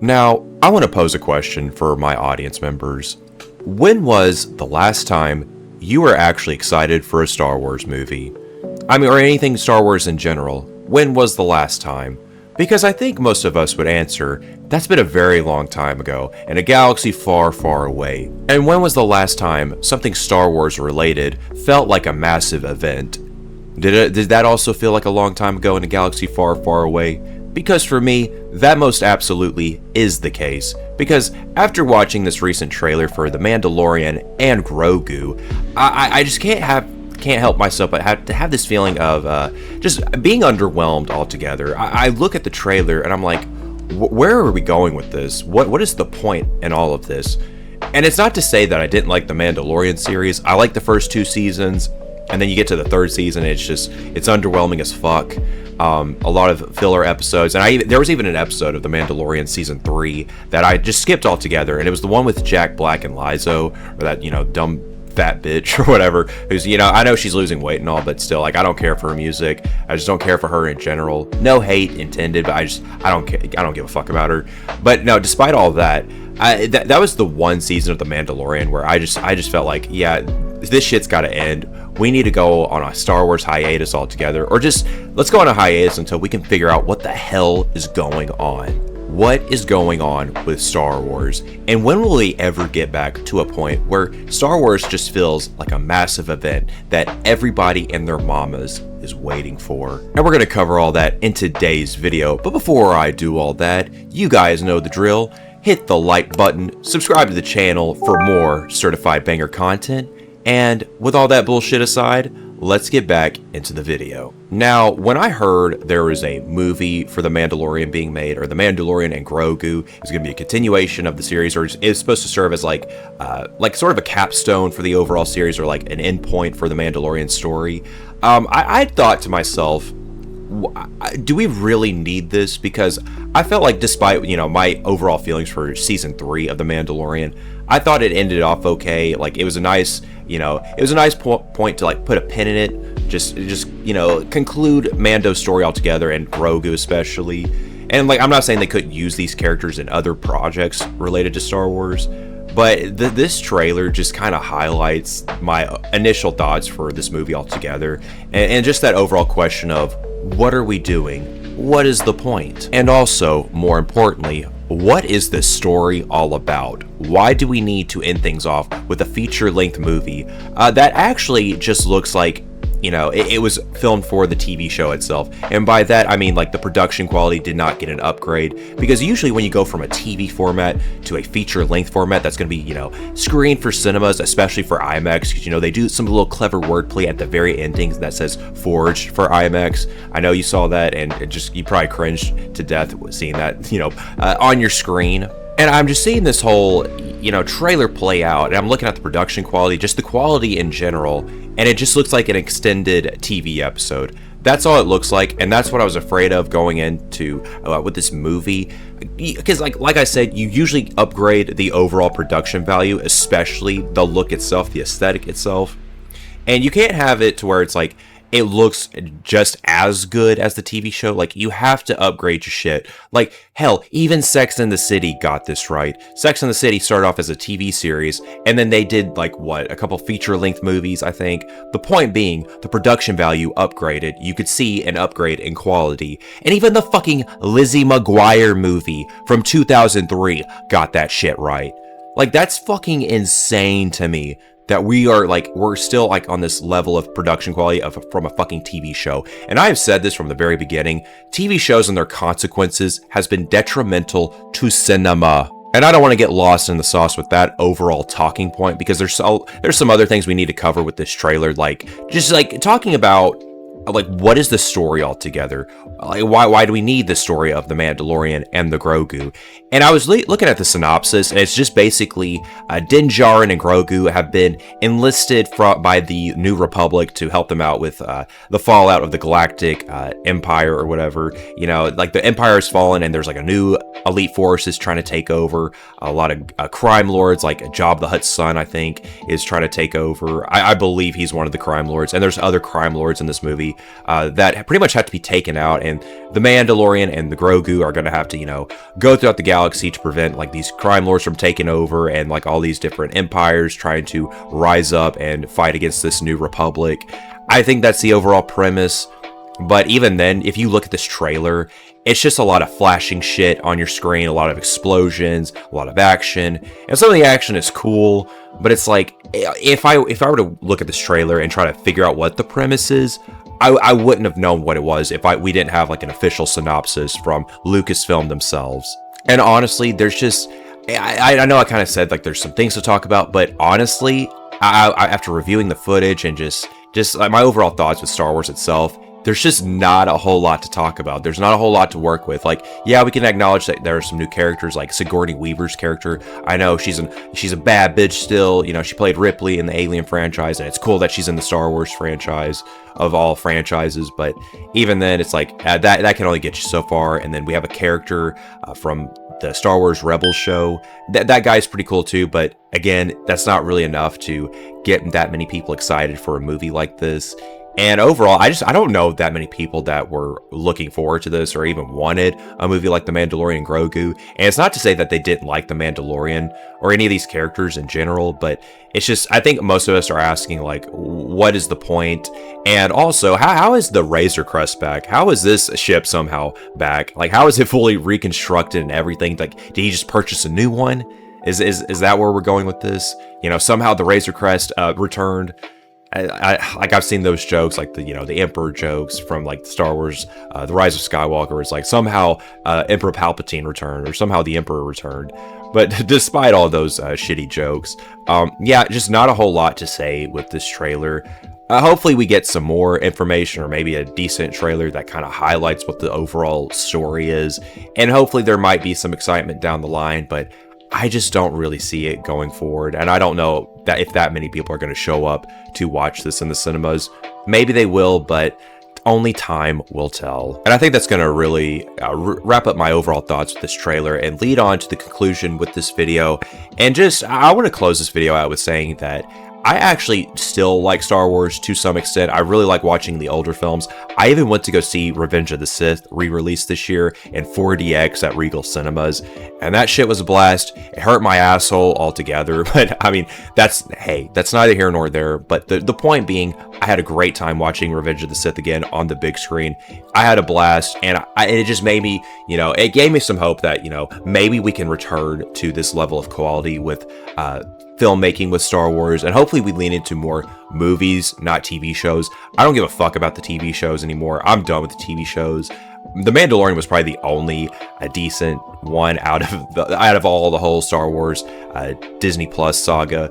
Now, I want to pose a question for my audience members. When was the last time you were actually excited for a Star Wars movie? Or anything Star Wars in general. When was the last time? Because I think most of us would answer, that's been a very long time ago, in a galaxy far, far away. And when was the last time something Star Wars related felt like a massive event? Did that also feel like a long time ago in a galaxy far, far away? Because for me, that most absolutely is the case. Because after watching this recent trailer for The Mandalorian and Grogu, I just can't help myself but have this feeling of just being underwhelmed altogether. I look at the trailer and I'm like, where are we going with this? What is the point in all of this? And it's not to say that I didn't like the Mandalorian series. I like the first 2 seasons, and then you get to the 3rd season, it's underwhelming as fuck. A lot of filler episodes, and there was even an episode of The Mandalorian season 3 that I just skipped altogether, and it was the one with Jack Black and Lizzo, or that dumb fat bitch or whatever, who's I know she's losing weight and all, but still, like, I don't care for her music. I just don't care for her in general. No hate intended, but I don't give a fuck about her. But no, despite all that, that was the one season of The Mandalorian where I just felt like, yeah, this shit's got to end. We need to go on a Star Wars hiatus altogether, or just let's go on a hiatus until we can figure out what the hell is going on. What is going on with Star Wars? And when will we ever get back to a point where Star Wars just feels like a massive event that everybody and their mamas is waiting for? And we're going to cover all that in today's video. But before I do all that, you guys know the drill. Hit the like button, subscribe to the channel for more certified banger content. And with all that bullshit aside, let's get back into the video. Now, when I heard there was a movie for The Mandalorian being made, or The Mandalorian and Grogu is going to be a continuation of the series, or is supposed to serve as like sort of a capstone for the overall series, or like an endpoint for the Mandalorian story, I thought to myself, do we really need this? Because I felt like, despite my overall feelings for season 3 of The Mandalorian, I thought it ended off okay. Like, it was a nice point to like put a pin in it, just conclude Mando's story altogether, and Grogu especially. And like, I'm not saying they couldn't use these characters in other projects related to Star Wars, but this trailer just kind of highlights my initial thoughts for this movie altogether, and just that overall question of, what are we doing? What is the point? And also, more importantly, what is this story all about? Why do we need to end things off with a feature-length movie that actually just looks like, it was filmed for the TV show itself? And by that, I mean, like, the production quality did not get an upgrade, because usually when you go from a TV format to a feature-length format that's going to be, screened for cinemas, especially for IMAX, because, they do some little clever wordplay at the very endings that says forged for IMAX. I know you saw that, and you probably cringed to death seeing that, on your screen. And I'm just seeing this whole, trailer play out, and I'm looking at the production quality, just the quality in general, and it just looks like an extended TV episode. That's all it looks like, and that's what I was afraid of going into with this movie. Because, like I said, you usually upgrade the overall production value, especially the look itself, the aesthetic itself. And you can't have it to where it's like, it looks just as good as the TV show. Like, you have to upgrade your shit. Like, hell, even Sex and the City got this right. Sex and the City started off as a TV series, and then they did, a couple feature-length movies, I think. The point being, the production value upgraded. You could see an upgrade in quality. And even the fucking Lizzie McGuire movie from 2003 got that shit right. Like, that's fucking insane to me, that we're still on this level of production quality from a fucking TV show. And I have said this from the very beginning, TV shows and their consequences has been detrimental to cinema. And I don't want to get lost in the sauce with that overall talking point, because there's some other things we need to cover with this trailer, talking about what is the story altogether? Why do we need the story of the Mandalorian and the Grogu? And I was looking at the synopsis, and it's just basically Din Djarin and Grogu have been enlisted by the New Republic to help them out with the fallout of the Galactic Empire or whatever. The Empire has fallen, and there's a new elite force is trying to take over. A lot of crime lords, like Jabba the Hutt's son, I think, is trying to take over. I believe he's one of the crime lords, and there's other crime lords in this movie. that pretty much have to be taken out, and the Mandalorian and the Grogu are going to have to, go throughout the galaxy to prevent like these crime lords from taking over, and like all these different empires trying to rise up and fight against this new republic. I think that's the overall premise. But even then, if you look at this trailer, it's just a lot of flashing shit on your screen, a lot of explosions, a lot of action, and some of the action is cool, but it's like, if I were to look at this trailer and try to figure out what the premise is, I wouldn't have known what it was if we didn't have like an official synopsis from Lucasfilm themselves. And honestly, there's just, I know I kind of said like there's some things to talk about, but honestly, after reviewing the footage and just my overall thoughts with Star Wars itself, there's just not a whole lot to talk about. There's not a whole lot to work with. Like, yeah, we can acknowledge that there are some new characters, like Sigourney Weaver's character. I know she's a bad bitch still. She played Ripley in the Alien franchise, and it's cool that she's in the Star Wars franchise of all franchises. But even then, it's like that can only get you so far. And then we have a character from the Star Wars Rebels show. That guy's pretty cool too. But again, that's not really enough to get that many people excited for a movie like this. And overall, I don't know that many people that were looking forward to this or even wanted a movie like The Mandalorian and Grogu. And it's not to say that they didn't like The Mandalorian or any of these characters in general, but it's just, I think most of us are asking, like, what is the point? And also, how is the Razor Crest back? How is this ship somehow back? Like, how is it fully reconstructed and everything? Like, did he just purchase a new one? Is that where we're going with this? Somehow the Razor Crest returned. I've seen those jokes, like the Emperor jokes from like Star Wars, The Rise of Skywalker. It's like somehow Emperor Palpatine returned, or somehow the Emperor returned. But despite all those shitty jokes, yeah, just not a whole lot to say with this trailer. Hopefully we get some more information, or maybe a decent trailer that kind of highlights what the overall story is, and hopefully there might be some excitement down the line. But I just don't really see it going forward, and I don't know that if that many people are going to show up to watch this in the cinemas. Maybe they will, but only time will tell. And I think that's going to really wrap up my overall thoughts with this trailer and lead on to the conclusion with this video. And I want to close this video out with saying that I actually still like Star Wars to some extent. I really like watching the older films. I even went to go see Revenge of the Sith re-released this year in 4DX at Regal Cinemas, and that shit was a blast. It hurt my asshole altogether, but I mean, that's neither here nor there. But the point being, I had a great time watching Revenge of the Sith again on the big screen. I had a blast, and it just made me, it gave me some hope that, maybe we can return to this level of quality with filmmaking with Star Wars, and hopefully we lean into more movies, not TV shows. I don't give a fuck about the TV shows anymore. I'm done with the TV shows. The Mandalorian was probably the only decent one out of all the whole Star Wars Disney Plus saga.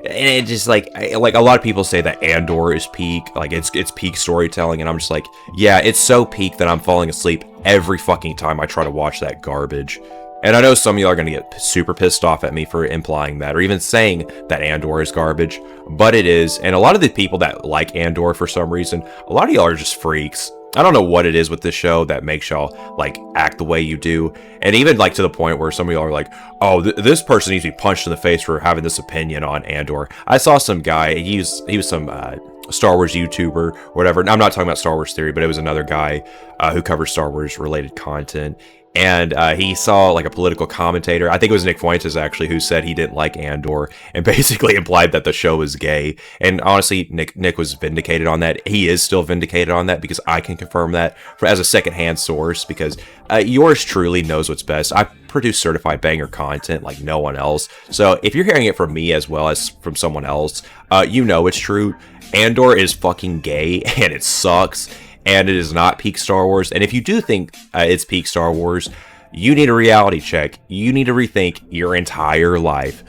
And it just like a lot of people say that Andor is peak, like it's peak storytelling, and I'm just like, yeah, it's so peak that I'm falling asleep every fucking time I try to watch that garbage. And I know some of y'all are going to get super pissed off at me for implying that, or even saying that Andor is garbage, but it is. And a lot of the people that like Andor for some reason, a lot of y'all are just freaks. I don't know what it is with this show that makes y'all like act the way you do. And even like to the point where some of y'all are like, oh, this person needs to be punched in the face for having this opinion on Andor. I saw some guy, he was some Star Wars YouTuber or whatever. I'm not talking about Star Wars Theory, but it was another guy who covers Star Wars related content. And he saw like a political commentator, I think it was Nick Fuentes actually, who said he didn't like Andor and basically implied that the show was gay. And honestly, Nick was vindicated on that. He is still vindicated on that because I can confirm that as a secondhand source, because yours truly knows what's best. I produce certified banger content like no one else. So if you're hearing it from me as well as from someone else, it's true. Andor is fucking gay and it sucks. And it is not peak Star Wars. And if you do think it's peak Star Wars, you need a reality check. You need to rethink your entire life.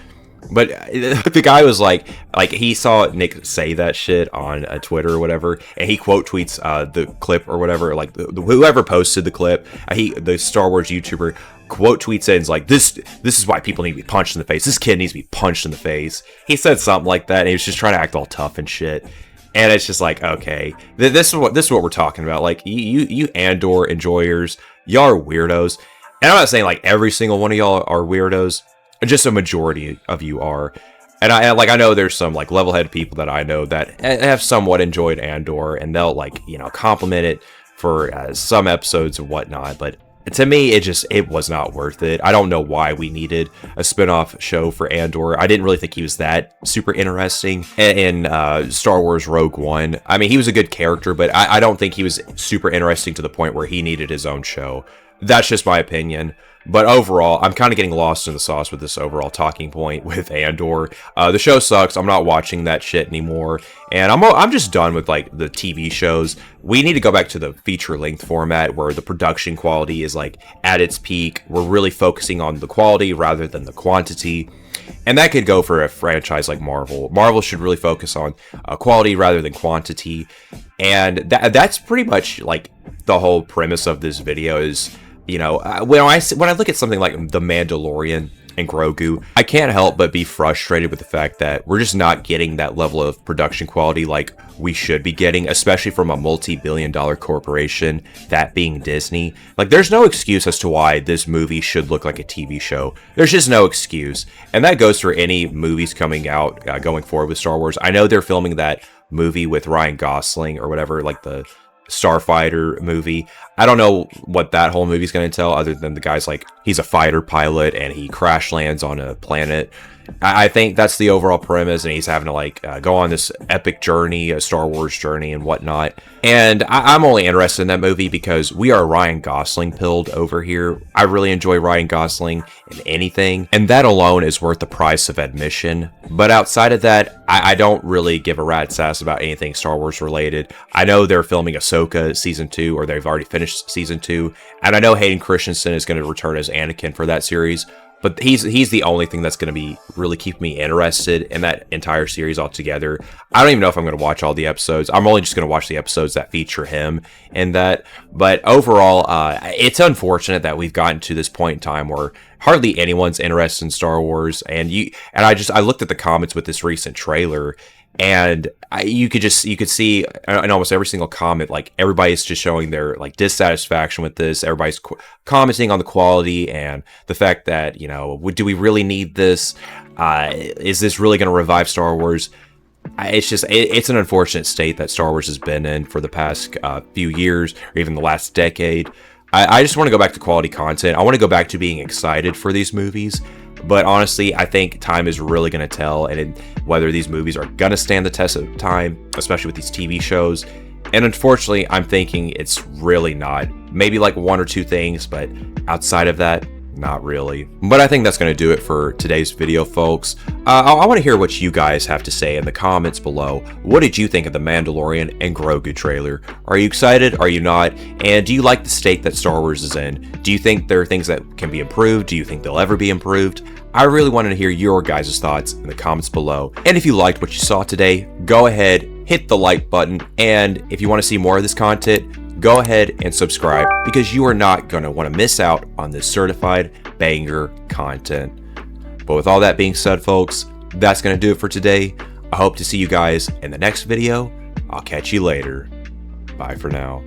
But the guy was like he saw Nick say that shit on Twitter or whatever, and he quote tweets the clip or whatever, like whoever posted the clip, the Star Wars YouTuber quote tweets it and is like, this is why people need to be punched in the face. This kid needs to be punched in the face. He said something like that, and he was just trying to act all tough and shit. And it's just like, okay, this is what we're talking about. Like, you Andor enjoyers, y'all are weirdos. And I'm not saying like every single one of y'all are weirdos. Just a majority of you are. And I know there's some like level-headed people that I know that have somewhat enjoyed Andor, and they'll like, you know, compliment it for some episodes and whatnot, but to me, it was not worth it. I don't know why we needed a spin-off show for Andor. I didn't really think he was that super interesting in Star Wars Rogue One. I mean, he was a good character, but I don't think he was super interesting to the point where he needed his own show. That's just my opinion. But overall, I'm kind of getting lost in the sauce with this overall talking point with Andor. The show sucks. I'm not watching that shit anymore. And I'm just done with like the TV shows. We need to go back to the feature-length format where the production quality is like at its peak. We're really focusing on the quality rather than the quantity. And that could go for a franchise like Marvel. Marvel should really focus on quality rather than quantity. And that's pretty much like the whole premise of this video is, you know, when I look at something like The Mandalorian and Grogu, I can't help but be frustrated with the fact that we're just not getting that level of production quality like we should be getting, especially from a multi-billion-dollar corporation, that being Disney. Like, there's no excuse as to why this movie should look like a TV show. There's just no excuse. And that goes for any movies coming out going forward with Star Wars. I know they're filming that movie with Ryan Gosling or whatever, like the Starfighter movie. I don't know what that whole movie's going to tell, other than the guy's like, he's a fighter pilot and he crash lands on a planet. I think that's the overall premise, and he's having to like go on this epic journey, a Star Wars journey and whatnot. And I'm only interested in that movie because we are Ryan Gosling pilled over here. I really enjoy Ryan Gosling in anything, and that alone is worth the price of admission. But outside of that, I don't really give a rat's ass about anything Star Wars related. I know they're filming Ahsoka season 2, or they've already finished season 2, and I know Hayden Christensen is going to return as Anakin for that series. But he's the only thing that's going to be really keep me interested in that entire series altogether. I don't even know if I'm going to watch all the episodes. I'm only just going to watch the episodes that feature him in that. But overall, it's unfortunate that we've gotten to this point in time where hardly anyone's interested in Star Wars. And I looked at the comments with this recent trailer, and you could see in almost every single comment, like, everybody's just showing their like dissatisfaction with this. Everybody's commenting on the quality and the fact that, you know, do we really need this? Is this really going to revive Star Wars? It's an unfortunate state that Star Wars has been in for the past few years, or even the last decade. I just want to go back to quality content. I want to go back to being excited for these movies. But honestly, I think time is really going to tell, and whether these movies are going to stand the test of time, especially with these TV shows. And unfortunately, I'm thinking it's really not. Maybe like one or two things, but outside of that, not really. But I think that's going to do it for today's video, folks. I want to hear what you guys have to say in the comments below. What did you think of the Mandalorian and Grogu trailer? Are you excited? Are you not? And do you like the state that Star Wars is in? Do you think there are things that can be improved? Do you think they'll ever be improved? I really wanted to hear your guys' thoughts in the comments below. And if you liked what you saw today, go ahead, hit the like button. And if you want to see more of this content, go ahead and subscribe, because you are not going to want to miss out on this certified banger content. But with all that being said, folks, that's going to do it for today. I hope to see you guys in the next video. I'll catch you later. Bye for now.